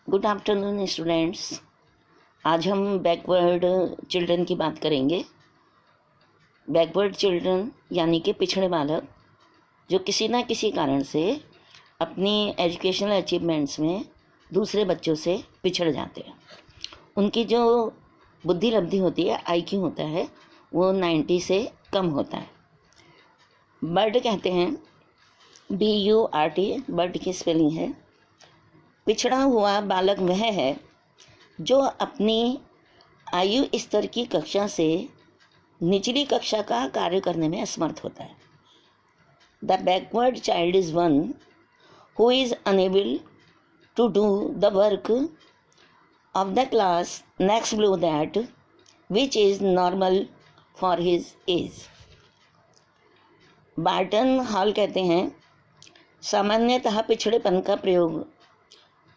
Good afternoon students. आज हम backward children की बात करेंगे। बैकवर्ड चिल्ड्रन यानी कि पिछड़े बालक जो किसी ना किसी कारण से अपनी एजुकेशनल अचीवमेंट्स में दूसरे बच्चों से पिछड़ जाते हैं। उनकी जो बुद्धि लब्धि होती है, IQ होता है, वो 90 से कम होता है। बर्ड कहते हैं, BURD, बर्ड की स्पेलिंग है। पिछड़ा हुआ बालक वह है जो अपनी आयु स्तर की कक्षा से निचली कक्षा का कार्य करने में असमर्थ होता है। The backward child is one who is unable to do the work of the class next below that which is normal for his age. Barton Hall कहते हैं, सामान्यतः पिछड़ेपन का प्रयोग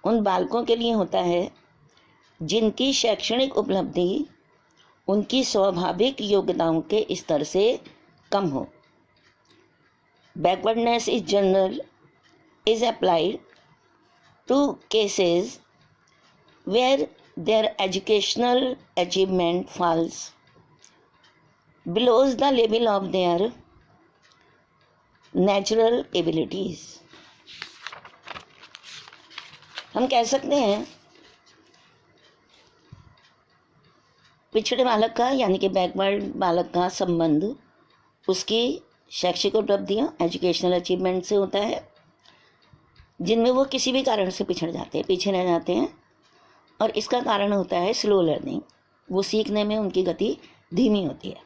उन बालकों के लिए होता है जिनकी शैक्षणिक उपलब्धि उनकी स्वाभाविक योग्यताओं के स्तर से कम हो। Backwardness is general is applied to cases where their educational achievement falls below the level of their natural abilities. हम कह सकते हैं पिछड़े बालक का यानी कि बैकवर्ड बालक का संबंध उसकी शैक्षिक उपलब्धियाँ एजुकेशनल अचीवमेंट से होता है, जिनमें वो किसी भी कारण से पिछड़ जाते हैं, पीछे रह जाते हैं। और इसका कारण होता है स्लो लर्निंग। वो सीखने में उनकी गति धीमी होती है।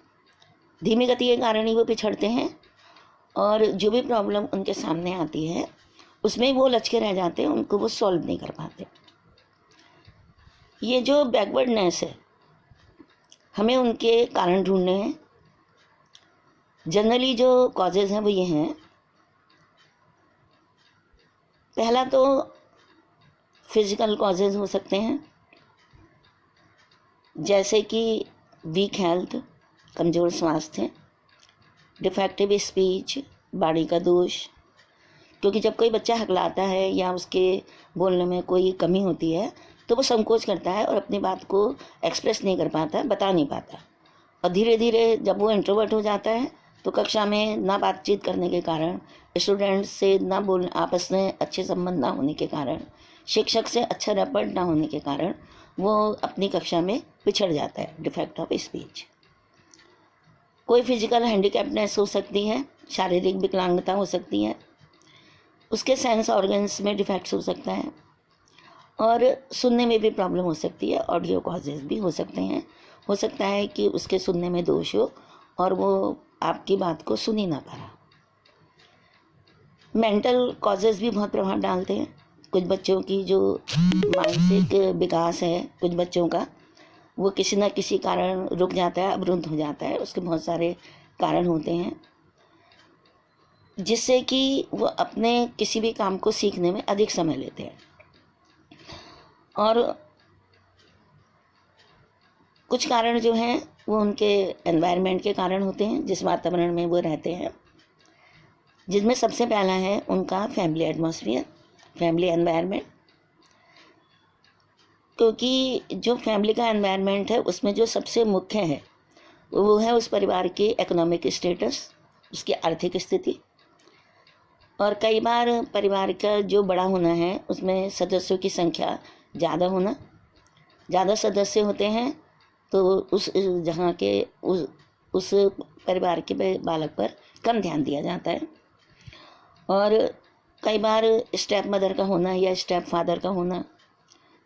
धीमी गति के कारण ही वो पिछड़ते हैं और जो भी प्रॉब्लम उनके सामने आती है उसमें वो लचके रह जाते हैं, उनको वो सॉल्व नहीं कर पाते। ये जो बैकवर्डनेस है, हमें उनके कारण ढूंढने हैं। जनरली जो कॉजेज़ हैं वो ये हैं। पहला तो फिजिकल कॉजेज़ हो सकते हैं, जैसे कि वीक हेल्थ, कमज़ोर स्वास्थ्य, डिफेक्टिव स्पीच, वाणी का दोष। क्योंकि जब कोई बच्चा हकलाता है या उसके बोलने में कोई कमी होती है तो वो संकोच करता है और अपनी बात को एक्सप्रेस नहीं कर पाता, बता नहीं पाता। और धीरे धीरे जब वो इंट्रोवर्ट हो जाता है तो कक्षा में ना बातचीत करने के कारण, स्टूडेंट्स से ना बोल आपस में अच्छे संबंध ना होने के कारण, शिक्षक से अच्छा रैपर ना होने के कारण वो अपनी कक्षा में पिछड़ जाता है। Defect of speech. कोई फिजिकल हैंडीकैप्डनेस हो सकती है, शारीरिक विकलांगता हो सकती है, उसके सेंस ऑर्गन्स में डिफेक्ट्स हो सकता है और सुनने में भी प्रॉब्लम हो सकती है। ऑडियो कॉजेज़ भी हो सकते हैं। हो सकता है कि उसके सुनने में दोष हो और वो आपकी बात को सुन ही ना पा रहा। मेंटल कॉजेज़ भी बहुत प्रभाव डालते हैं। कुछ बच्चों की जो मानसिक विकास है, कुछ बच्चों का, वो किसी न किसी कारण रुक जाता है, अवरुद्ध हो जाता है। उसके बहुत सारे कारण होते हैं जिससे कि वो अपने किसी भी काम को सीखने में अधिक समय लेते हैं। और कुछ कारण जो हैं वो उनके एनवायरनमेंट के कारण होते हैं, जिस वातावरण में वो रहते हैं, जिसमें सबसे पहला है उनका फैमिली एटमॉस्फेयर, फैमिली एनवायरनमेंट। क्योंकि जो फैमिली का एनवायरनमेंट है उसमें जो सबसे मुख्य है वो है उस परिवार की इकोनॉमिक स्टेटस, उसकी आर्थिक स्थिति। और कई बार परिवार का जो बड़ा होना है उसमें सदस्यों की संख्या ज़्यादा होना। ज़्यादा सदस्य होते हैं तो उस जहाँ के उस परिवार के बालक पर कम ध्यान दिया जाता है। और कई बार स्टेप मदर का होना या स्टेप फादर का होना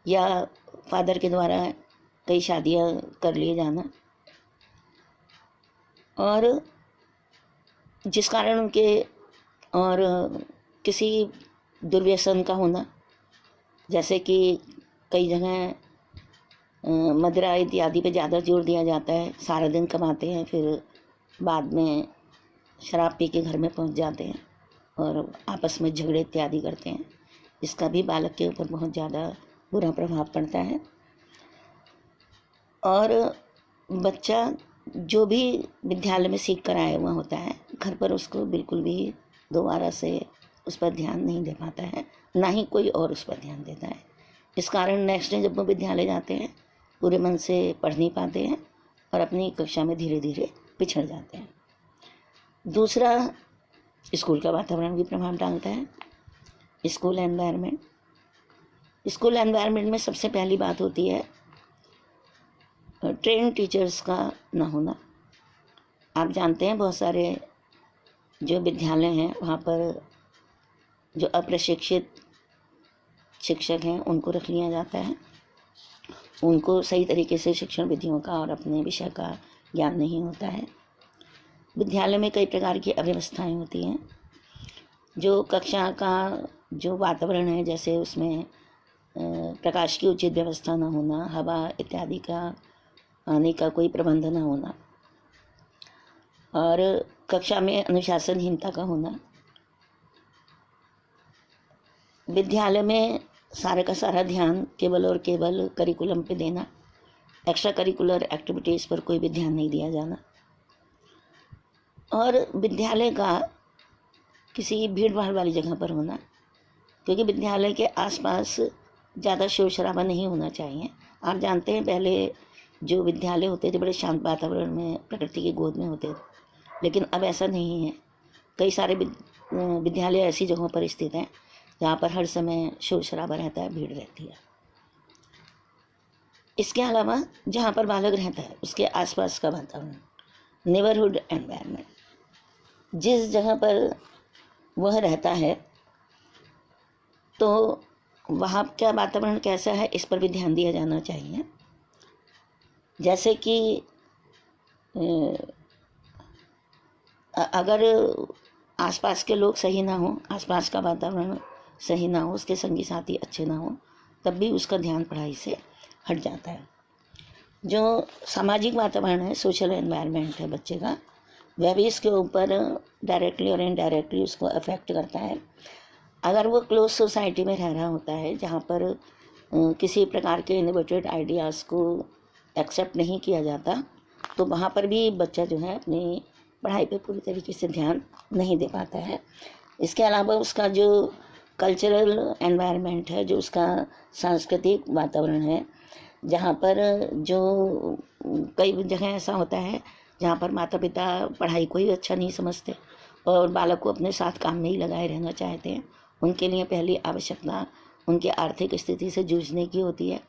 या फादर के द्वारा कई शादियाँ कर लिए जाना, और जिस कारण उनके और किसी दुर्व्यसन का होना, जैसे कि कई जगह मदिरा इत्यादि पे ज़्यादा जोर दिया जाता है। सारा दिन कमाते हैं, फिर बाद में शराब पी के घर में पहुंच जाते हैं और आपस में झगड़े इत्यादि करते हैं। इसका भी बालक के ऊपर बहुत ज़्यादा बुरा प्रभाव पड़ता है। और बच्चा जो भी विद्यालय में सीख कर आया हुआ होता है, घर पर उसको बिल्कुल भी दोबारा से उस पर ध्यान नहीं दे पाता है, ना ही कोई और उस पर ध्यान देता है। इस कारण नेक्स्ट डे जब वो विद्यालय जाते हैं पूरे मन से पढ़ नहीं पाते हैं और अपनी कक्षा में धीरे धीरे पिछड़ जाते हैं। दूसरा, स्कूल का वातावरण भी प्रभाव डालता है। स्कूल एनवायरनमेंट में सबसे पहली बात होती है ट्रेन टीचर्स का ना होना। आप जानते हैं बहुत सारे जो विद्यालय हैं वहाँ पर जो अप्रशिक्षित शिक्षक हैं उनको रख लिया जाता है। उनको सही तरीके से शिक्षण विधियों का और अपने विषय का ज्ञान नहीं होता है। विद्यालय में कई प्रकार की अव्यवस्थाएं होती हैं। जो कक्षा का जो वातावरण है, जैसे उसमें प्रकाश की उचित व्यवस्था न होना, हवा इत्यादि का आने का कोई प्रबंध न होना और कक्षा में अनुशासनहीनता का होना। विद्यालय में सारे का सारा ध्यान केवल और केवल करिकुलम पे देना, एक्स्ट्रा करिकुलर एक्टिविटीज़ पर कोई भी ध्यान नहीं दिया जाना। और विद्यालय का किसी भीड़ भाड़ वाली जगह पर होना, क्योंकि विद्यालय के आसपास ज़्यादा शोर शराबा नहीं होना चाहिए। आप जानते हैं पहले जो विद्यालय होते थे बड़े शांत वातावरण में प्रकृति की गोद में होते थे, लेकिन अब ऐसा नहीं है। कई सारे विद्यालय ऐसी जगहों पर स्थित हैं जहाँ पर हर समय शोर शराबा रहता है, भीड़ रहती है। इसके अलावा जहाँ पर बालक रहता है उसके आसपास का वातावरण, नेबरहुड एनवायरनमेंट, जिस जगह पर वह रहता है तो वहाँ का वातावरण कैसा है इस पर भी ध्यान दिया जाना चाहिए। जैसे कि अगर आसपास के लोग सही ना हो, आसपास का वातावरण सही ना हो, उसके संगी साथी अच्छे ना हो, तब भी उसका ध्यान पढ़ाई से हट जाता है। जो सामाजिक वातावरण है, सोशल एनवायरनमेंट है बच्चे का, वह भी इसके ऊपर डायरेक्टली और इनडायरेक्टली उसको अफेक्ट करता है। अगर वो क्लोज सोसाइटी में रह रहा होता है जहाँ पर किसी प्रकार के इनोवेटेड आइडियाज़ को एक्सेप्ट नहीं किया जाता, तो वहाँ पर भी बच्चा जो है अपनी पढ़ाई पे पूरी तरीके से ध्यान नहीं दे पाता है। इसके अलावा उसका जो कल्चरल एनवायरनमेंट है, जो उसका सांस्कृतिक वातावरण है, जहाँ पर जो कई जगह ऐसा होता है जहाँ पर माता पिता पढ़ाई को ही अच्छा नहीं समझते और बालक को अपने साथ काम में ही लगाए रहना चाहते हैं। उनके लिए पहली आवश्यकता उनकी आर्थिक स्थिति से जूझने की होती है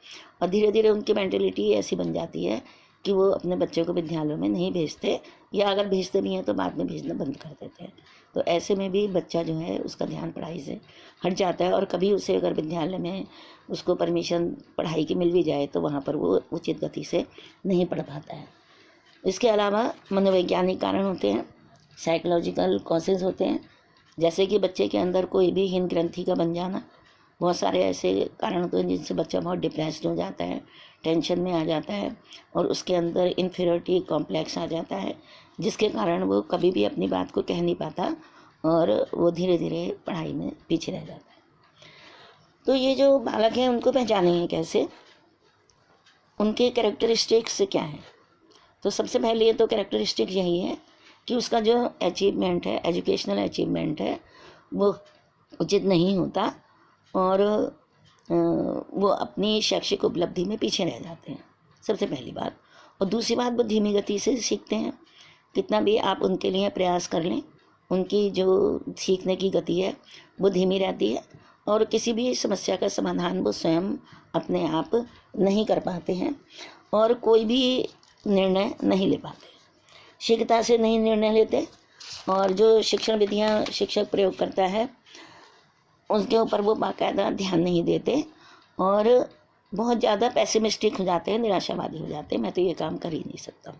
और धीरे धीरे उनकी मेंटलिटी ऐसी बन जाती है कि वो अपने बच्चों को विद्यालयों में नहीं भेजते, या अगर भेजते भी हैं तो बाद में भेजना बंद कर देते हैं। तो ऐसे में भी बच्चा जो है उसका ध्यान पढ़ाई से हट जाता है और कभी उसे अगर विद्यालय में उसको परमिशन पढ़ाई की मिल भी जाए तो वहाँ पर वो उचित गति से नहीं पढ़ पाता है। इसके अलावा मनोवैज्ञानिक कारण होते हैं, साइकोलॉजिकल कॉजेज़ होते हैं, जैसे कि बच्चे के अंदर कोई भी हीन ग्रंथि का बन जाना। बहुत सारे ऐसे कारण होते हैं जिनसे बच्चा बहुत डिप्रेस्ड हो जाता है, टेंशन में आ जाता है और उसके अंदर इन्फीरियरिटी कॉम्प्लेक्स आ जाता है, जिसके कारण वो कभी भी अपनी बात को कह नहीं पाता और वो धीरे धीरे पढ़ाई में पीछे रह जाता है। तो ये जो बालक हैं उनको पहचानेंगे कैसे, उनके कैरेक्टरिस्टिक्स क्या हैं? तो सबसे पहले तो कैरेक्टरिस्टिक यही है कि उसका जो अचीवमेंट है, एजुकेशनल अचीवमेंट है, वो उचित नहीं होता और वो अपनी शैक्षिक उपलब्धि में पीछे रह जाते हैं, सबसे पहली बात। और दूसरी बात, वो धीमी गति से सीखते हैं। कितना भी आप उनके लिए प्रयास कर लें, उनकी जो सीखने की गति है वो धीमी रहती है और किसी भी समस्या का समाधान वो स्वयं अपने आप नहीं कर पाते हैं और कोई भी निर्णय नहीं ले पाते, शीघ्रता से नहीं निर्णय लेते। और जो शिक्षण विधियाँ शिक्षक प्रयोग करता है उसके ऊपर वो बाकायदा ध्यान नहीं देते और बहुत ज़्यादा पैसिमिस्टिक हो जाते हैं, निराशावादी हो जाते हैं, मैं तो ये काम कर ही नहीं सकता।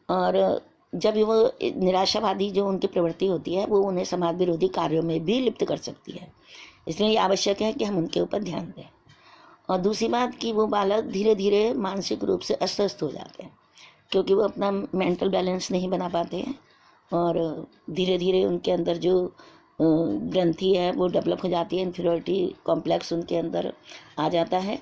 और जब वो निराशावादी जो उनकी प्रवृत्ति होती है वो उन्हें समाज विरोधी कार्यों में भी लिप्त कर सकती है, इसलिए ये आवश्यक है कि हम उनके ऊपर ध्यान दें। और दूसरी बात कि वो बालक धीरे धीरे मानसिक रूप से अस्वस्थ हो जाते हैं क्योंकि वो अपना मेंटल बैलेंस नहीं बना पाते हैं और धीरे धीरे उनके अंदर जो ग्रंथि है वो डेवलप हो जाती है, इन्फीरियरिटी कॉम्प्लेक्स उनके अंदर आ जाता है।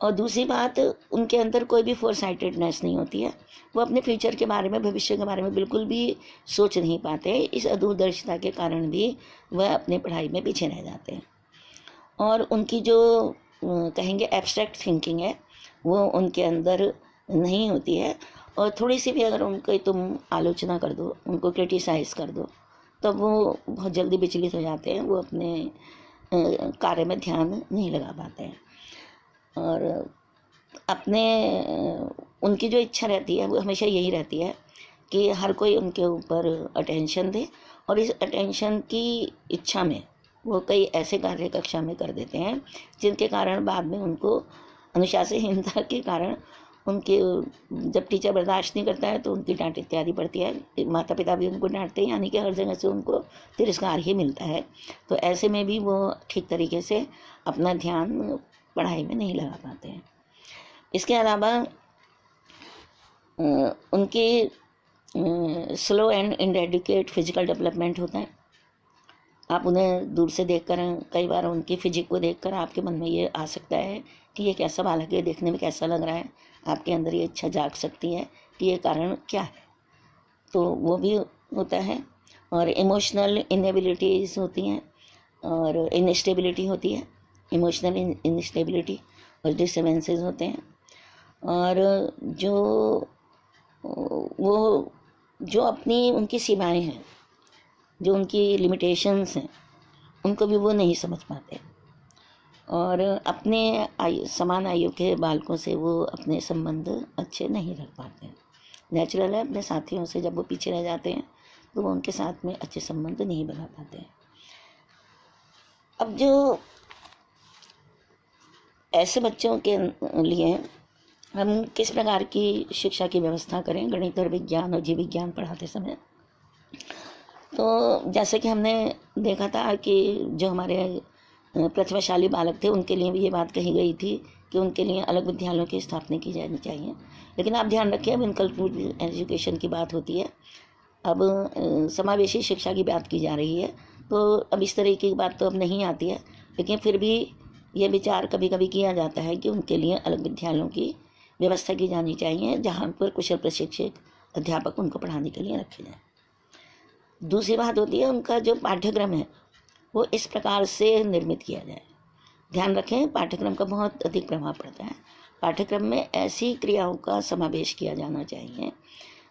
और दूसरी बात, उनके अंदर कोई भी फोरसाइटेडनेस नहीं होती है, वो अपने फ्यूचर के बारे में, भविष्य के बारे में बिल्कुल भी सोच नहीं पाते। इस अदूरदर्शिता के कारण भी वह अपने पढ़ाई में पीछे रह जाते हैं और उनकी जो कहेंगे एब्स्ट्रैक्ट थिंकिंग है, वो उनके अंदर नहीं होती है। और थोड़ी सी भी अगर उनको तुम आलोचना कर दो, उनको क्रिटिसाइज़ कर दो, तो वो बहुत जल्दी विचलित हो जाते हैं, वो अपने कार्य में ध्यान नहीं लगा पाते हैं। और अपने उनकी जो इच्छा रहती है वो हमेशा यही रहती है कि हर कोई उनके ऊपर अटेंशन दे, और इस अटेंशन की इच्छा में वो कई ऐसे कार्य कक्षा में कर देते हैं जिनके कारण बाद में उनको अनुशासनहीनता के कारण उनके, जब टीचर बर्दाश्त नहीं करता है तो उनकी डांट इत्यादि पड़ती है, माता पिता भी उनको डांटते हैं, यानी कि हर जगह से उनको तिरस्कार ही मिलता है। तो ऐसे में भी वो ठीक तरीके से अपना ध्यान पढ़ाई में नहीं लगा पाते हैं। इसके अलावा उनके स्लो एंड इनएडिक्वेट फिजिकल डेवलपमेंट होता है। आप उन्हें दूर से देखकर, कई बार उनकी फिजिक को देखकर आपके मन में ये आ सकता है कि ये कैसा बालक है, देखने में कैसा लग रहा है, आपके अंदर ये इच्छा जाग सकती है कि ये कारण क्या है, तो वो भी होता है। और इमोशनल इनएबिलिटीज़ होती हैं और इनस्टेबिलिटी होती है, इमोशनल इनस्टेबिलिटी और डिस्टर्बेंसेस होते हैं। और जो अपनी उनकी सीमाएं हैं, जो उनकी लिमिटेशंस हैं, उनको भी वो नहीं समझ पाते। और अपने समान आयु के बालकों से वो अपने संबंध अच्छे नहीं रख पाते हैं। नेचुरल है, अपने साथियों से जब वो पीछे रह जाते हैं तो वो उनके साथ में अच्छे संबंध नहीं बना पाते हैं। अब जो ऐसे बच्चों के लिए हम किस प्रकार की शिक्षा की व्यवस्था करें गणित और विज्ञान और जीव विज्ञान पढ़ाते समय, तो जैसे कि हमने देखा था कि जो हमारे प्रतिभाशाली बालक थे उनके लिए भी ये बात कही गई थी कि उनके लिए अलग विद्यालयों की स्थापना की जानी चाहिए। लेकिन आप ध्यान रखिए, अब इनकलुसिव एजुकेशन की बात होती है, अब समावेशी शिक्षा की बात की जा रही है, तो अब इस तरह की बात तो अब नहीं आती है। लेकिन फिर भी ये विचार कभी कभी किया जाता है कि उनके लिए अलग विद्यालयों की व्यवस्था की जानी चाहिए, जहाँ पर कुशल प्रशिक्षक अध्यापक उनको पढ़ाने के लिए रखे जाएँ। दूसरी बात होती है उनका जो पाठ्यक्रम है वो इस प्रकार से निर्मित किया जाए। ध्यान रखें, पाठ्यक्रम का बहुत अधिक प्रभाव पड़ता है। पाठ्यक्रम में ऐसी क्रियाओं का समावेश किया जाना चाहिए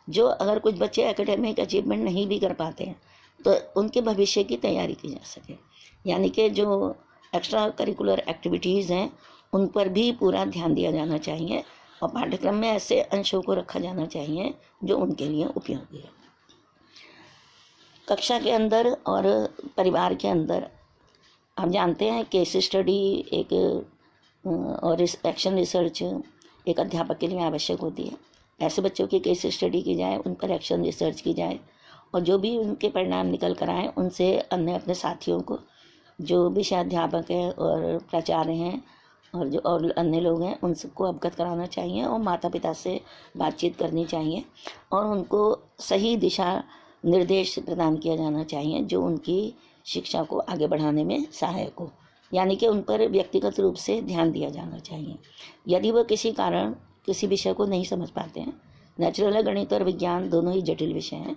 जो, अगर कुछ बच्चे एकेडमिक अचीवमेंट नहीं भी कर पाते हैं तो उनके भविष्य की तैयारी की जा सके, यानी कि जो एक्स्ट्रा करिकुलर एक्टिविटीज़ हैं उन पर भी पूरा ध्यान दिया जाना चाहिए और पाठ्यक्रम में ऐसे अंशों को रखा जाना चाहिए जो उनके लिए उपयोगी है। कक्षा के अंदर और परिवार के अंदर आप जानते हैं केस स्टडी एक और एक्शन रिसर्च एक अध्यापक के लिए आवश्यक होती है। ऐसे बच्चों की केस स्टडी की जाए, उन पर एक्शन रिसर्च की जाए और जो भी उनके परिणाम निकल कर आए उनसे अन्य अपने साथियों को, जो विषय अध्यापक हैं और प्राचार्य हैं और जो और अन्य लोग हैं, उन सबको अवगत कराना चाहिए और माता पिता से बातचीत करनी चाहिए और उनको सही दिशा निर्देश प्रदान किया जाना चाहिए जो उनकी शिक्षा को आगे बढ़ाने में सहायक हो, यानी कि उन पर व्यक्तिगत रूप से ध्यान दिया जाना चाहिए। यदि वो किसी कारण किसी विषय को नहीं समझ पाते हैं, नेचुरल है, गणित और विज्ञान दोनों ही जटिल विषय हैं,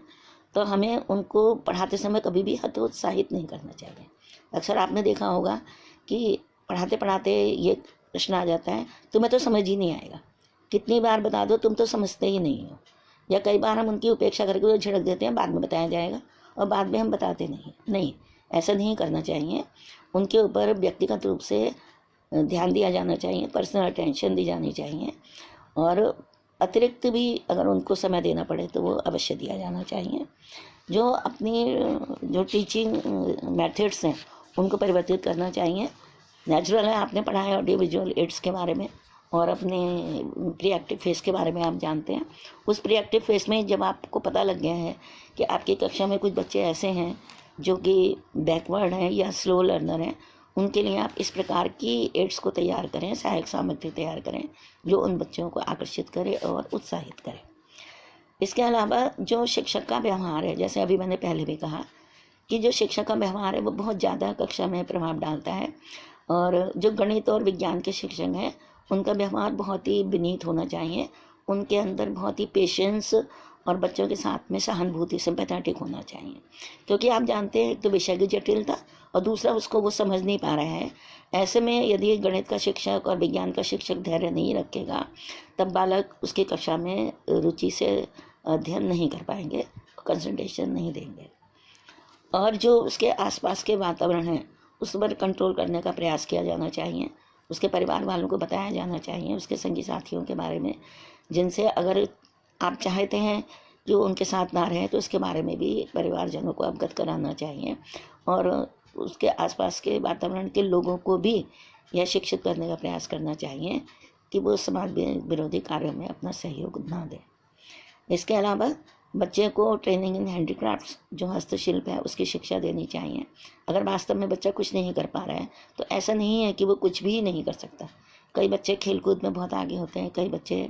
तो हमें उनको पढ़ाते समय कभी भी हतोत्साहित नहीं करना चाहिए। अक्सर आपने देखा होगा कि पढ़ाते पढ़ाते ये प्रश्न आ जाता है, तुम्हें तो समझ ही नहीं आएगा, कितनी बार बता दो तुम तो समझते ही नहीं हो। या कई बार हम उनकी उपेक्षा करके वो झिड़क देते हैं, बाद में बताया जाएगा, और बाद में हम बताते नहीं, ऐसा नहीं करना चाहिए। उनके ऊपर व्यक्तिगत रूप से ध्यान दिया जाना चाहिए, पर्सनल अटेंशन दी जानी चाहिए और अतिरिक्त भी अगर उनको समय देना पड़े तो वो अवश्य दिया जाना चाहिए। जो टीचिंग मेथड्स हैं उनको परिवर्तित करना चाहिए। नेचुरल है, आपने पढ़ा है ऑडियो विजुअल एड्स के बारे में और अपने प्री एक्टिव फेस के बारे में आप जानते हैं। उस प्री एक्टिव फेस में जब आपको पता लग गया है कि आपकी कक्षा में कुछ बच्चे ऐसे हैं जो कि बैकवर्ड हैं या स्लो लर्नर हैं, उनके लिए आप इस प्रकार की एड्स को तैयार करें, सहायक सामग्री तैयार करें जो उन बच्चों को आकर्षित करे और उत्साहित करे। इसके अलावा जो शिक्षक का व्यवहार है, जैसे अभी मैंने पहले भी कहा कि जो शिक्षक का व्यवहार है वो बहुत ज़्यादा कक्षा में प्रभाव डालता है। और जो गणित और विज्ञान के शिक्षक हैं उनका व्यवहार बहुत ही विनीत होना चाहिए, उनके अंदर बहुत ही पेशेंस और बच्चों के साथ में सहानुभूति सिंपैथेटिक होना चाहिए, क्योंकि आप जानते हैं तो विषय की जटिलता और दूसरा उसको वो समझ नहीं पा रहा है। ऐसे में यदि गणित का शिक्षक और विज्ञान का शिक्षक धैर्य नहीं रखेगा, तब बालक उसकी कक्षा में रुचि से अध्ययन नहीं कर पाएंगे, कंसंट्रेशन नहीं देंगे। और जो उसके आसपास के वातावरण है उस पर कंट्रोल करने का प्रयास किया जाना चाहिए। उसके परिवार वालों को बताया जाना चाहिए, उसके संगी साथियों के बारे में, जिनसे अगर आप चाहते हैं कि वो उनके साथ ना रहे तो उसके बारे में भी परिवारजनों को अवगत कराना चाहिए। और उसके आसपास के वातावरण के लोगों को भी यह शिक्षित करने का प्रयास करना चाहिए कि वो समाज विरोधी कार्यों में अपना सहयोग ना दें। इसके अलावा बच्चे को ट्रेनिंग इन हैंडीक्राफ्ट्स, जो हस्तशिल्प है, उसकी शिक्षा देनी चाहिए। अगर वास्तव में बच्चा कुछ नहीं कर पा रहा है तो ऐसा नहीं है कि वो कुछ भी नहीं कर सकता। कई बच्चे खेलकूद में बहुत आगे होते हैं, कई बच्चे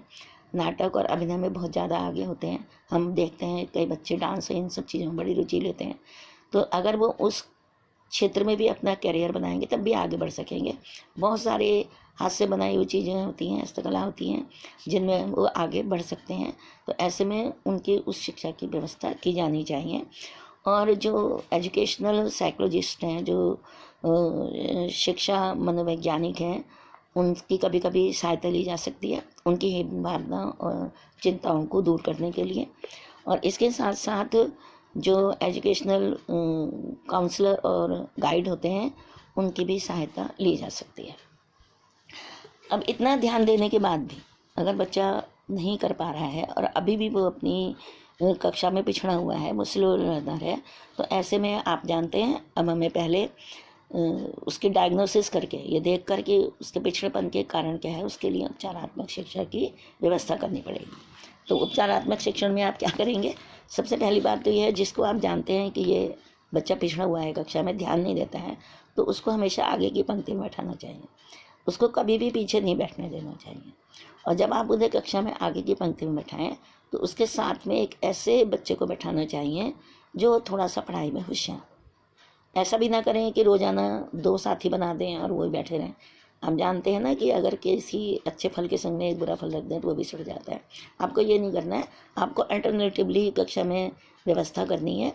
नाटक और अभिनय में बहुत ज़्यादा आगे होते हैं। हम देखते हैं कई बच्चे डांस इन सब चीज़ों में बड़ी रुचि लेते हैं। तो अगर वो उस क्षेत्र में भी अपना करियर बनाएंगे तब भी आगे बढ़ सकेंगे। बहुत सारे हाथ से बनाई हुई चीज़ें होती हैं, हस्तकला होती हैं, जिनमें वो आगे बढ़ सकते हैं। तो ऐसे में उनकी उस शिक्षा की व्यवस्था की जानी चाहिए। और जो एजुकेशनल साइकोलॉजिस्ट हैं, जो शिक्षा मनोवैज्ञानिक हैं, उनकी कभी कभी सहायता ली जा सकती है उनकी भावना और चिंताओं को दूर करने के लिए। और इसके साथ साथ जो एजुकेशनल काउंसलर और गाइड होते हैं उनकी भी सहायता ली जा सकती है। अब इतना ध्यान देने के बाद भी अगर बच्चा नहीं कर पा रहा है और अभी भी वो अपनी कक्षा में पिछड़ा हुआ है, वो स्लो लर्नर है, तो ऐसे में आप जानते हैं अब हमें पहले उसकी डायग्नोसिस करके ये देख कर कि उसके पिछड़ेपन के कारण क्या है, उसके लिए उपचारात्मक शिक्षा की व्यवस्था करनी पड़ेगी। तो उपचारात्मक शिक्षण में आप क्या करेंगे? सबसे पहली बात तो ये है, जिसको आप जानते हैं कि ये बच्चा पिछड़ा हुआ है, कक्षा में ध्यान नहीं देता है, तो उसको हमेशा आगे की पंक्ति में बैठाना चाहिए। उसको कभी भी पीछे नहीं बैठने देना चाहिए। और जब आप उन्हें कक्षा में आगे की पंक्ति में बैठाएं तो उसके साथ में एक ऐसे बच्चे को बैठाना चाहिए जो थोड़ा सा पढ़ाई में होशियार। ऐसा भी ना करें कि रोज़ाना 2 साथी बना दें और वही बैठे रहें। हम जानते हैं ना कि अगर किसी अच्छे फल के संग में एक बुरा फल रख दें तो वो भी सड़ जाता है। आपको ये नहीं करना है। आपको अल्टरनेटिवली कक्षा में व्यवस्था करनी है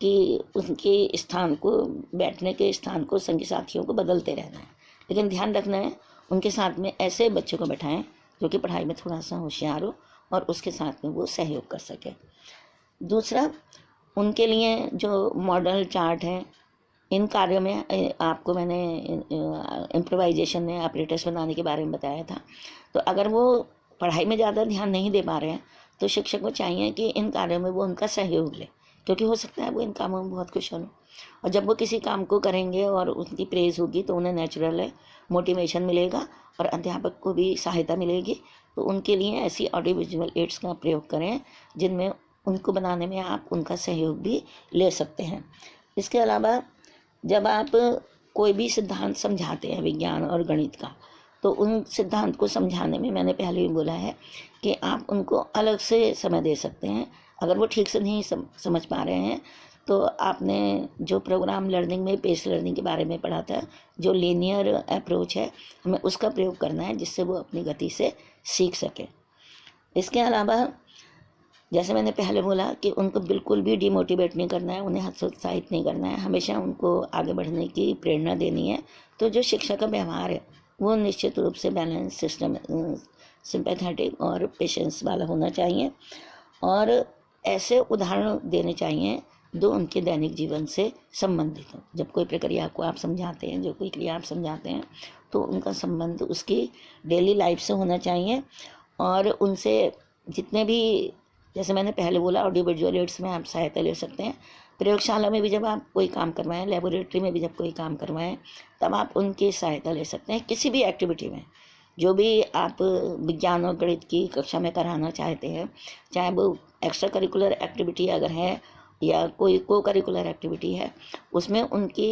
कि उनके स्थान को, बैठने के स्थान को, संगी साथियों को बदलते रहना है। लेकिन ध्यान रखना है उनके साथ में ऐसे बच्चे को बैठाएं जो कि पढ़ाई में थोड़ा सा होशियार हो और उसके साथ में वो सहयोग कर सके। दूसरा, उनके लिए जो मॉडल चार्ट है, इन कार्यों में आपको मैंने इम्प्रोवाइजेशन में ऑपरेटर्स बनाने के बारे में बताया था। तो अगर वो पढ़ाई में ज़्यादा ध्यान नहीं दे पा रहे हैं तो शिक्षक को चाहिए कि इन कार्यों में वो उनका सहयोग ले, क्योंकि हो सकता है वो इन कामों में बहुत कुशल हो। और जब वो किसी काम को करेंगे और उनकी प्रेज होगी तो उन्हें नेचुरल है मोटिवेशन मिलेगा और अध्यापक को भी सहायता मिलेगी। तो उनके लिए ऐसी ऑडियो विजुअल एड्स का प्रयोग करें जिनमें उनको बनाने में आप उनका सहयोग भी ले सकते हैं। इसके अलावा जब आप कोई भी सिद्धांत समझाते हैं विज्ञान और गणित का, तो उन सिद्धांत को समझाने में मैंने पहले भी बोला है कि आप उनको अलग से समय दे सकते हैं। अगर वो ठीक से नहीं समझ पा रहे हैं तो आपने जो प्रोग्राम लर्निंग में पेस लर्निंग के बारे में पढ़ा था, जो लीनियर अप्रोच है, हमें उसका प्रयोग करना है जिससे वो अपनी गति से सीख सके। इसके अलावा जैसे मैंने पहले बोला कि उनको बिल्कुल भी डिमोटिवेट नहीं करना है, उन्हें हतोत्साहित नहीं करना है, हमेशा उनको आगे बढ़ने की प्रेरणा देनी है। तो जो शिक्षा का व्यवहार है वो निश्चित रूप से बैलेंस, सिस्टम, सिंपैथेटिक और पेशेंस वाला होना चाहिए। और ऐसे उदाहरण देने चाहिए जो उनके दैनिक जीवन से संबंधित हो। जब कोई प्रक्रिया को आप समझाते हैं, जो कोई क्रिया आप समझाते हैं, तो उनका संबंध उसकी डेली लाइफ से होना चाहिए। और उनसे जितने भी, जैसे मैंने पहले बोला, ऑडियो विजुअल एड्स में आप सहायता ले सकते हैं। प्रयोगशाला में भी जब आप कोई काम करवाएं, लेबोरेटरी में भी जब कोई काम करवाएं, तब आप उनकी सहायता ले सकते हैं। किसी भी एक्टिविटी में जो भी आप विज्ञान और गणित की कक्षा में कराना चाहते हैं, चाहे वो एक्स्ट्रा करिकुलर एक्टिविटी अगर है या कोई को करिकुलर एक्टिविटी है, उसमें उनकी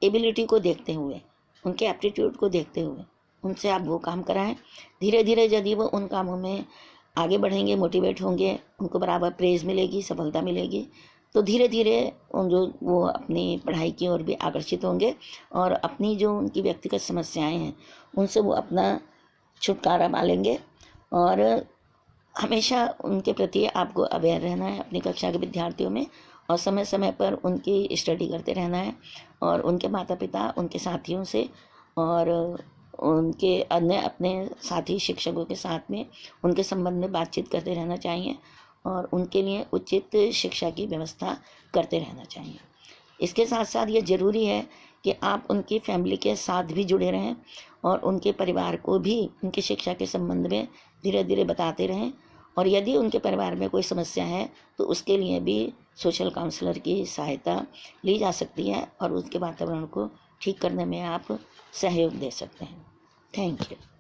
एबिलिटी को देखते हुए, उनके एप्टीट्यूड को देखते हुए उनसे आप वो काम कराएं। धीरे धीरे यदि वो उन कामों में आगे बढ़ेंगे, मोटिवेट होंगे, उनको बराबर प्रेज मिलेगी, सफलता मिलेगी, तो धीरे धीरे वो अपनी पढ़ाई की ओर भी आकर्षित होंगे और अपनी जो उनकी व्यक्तिगत समस्याएं हैं उनसे वो अपना छुटकारा पालेंगे। और हमेशा उनके प्रति आपको अवेयर रहना है अपनी कक्षा के विद्यार्थियों में। और समय समय पर उनकी स्टडी करते रहना है और उनके माता पिता, उनके साथियों से और उनके अन्य अपने साथी शिक्षकों के साथ में उनके संबंध में बातचीत करते रहना चाहिए और उनके लिए उचित शिक्षा की व्यवस्था करते रहना चाहिए। इसके साथ साथ ये ज़रूरी है कि आप उनकी फैमिली के साथ भी जुड़े रहें और उनके परिवार को भी उनकी शिक्षा के संबंध में धीरे धीरे बताते रहें। और यदि उनके परिवार में कोई समस्या है तो उसके लिए भी सोशल काउंसलर की सहायता ली जा सकती है और उसके वातावरण को ठीक करने में आप सहयोग दे सकते हैं। Thank you.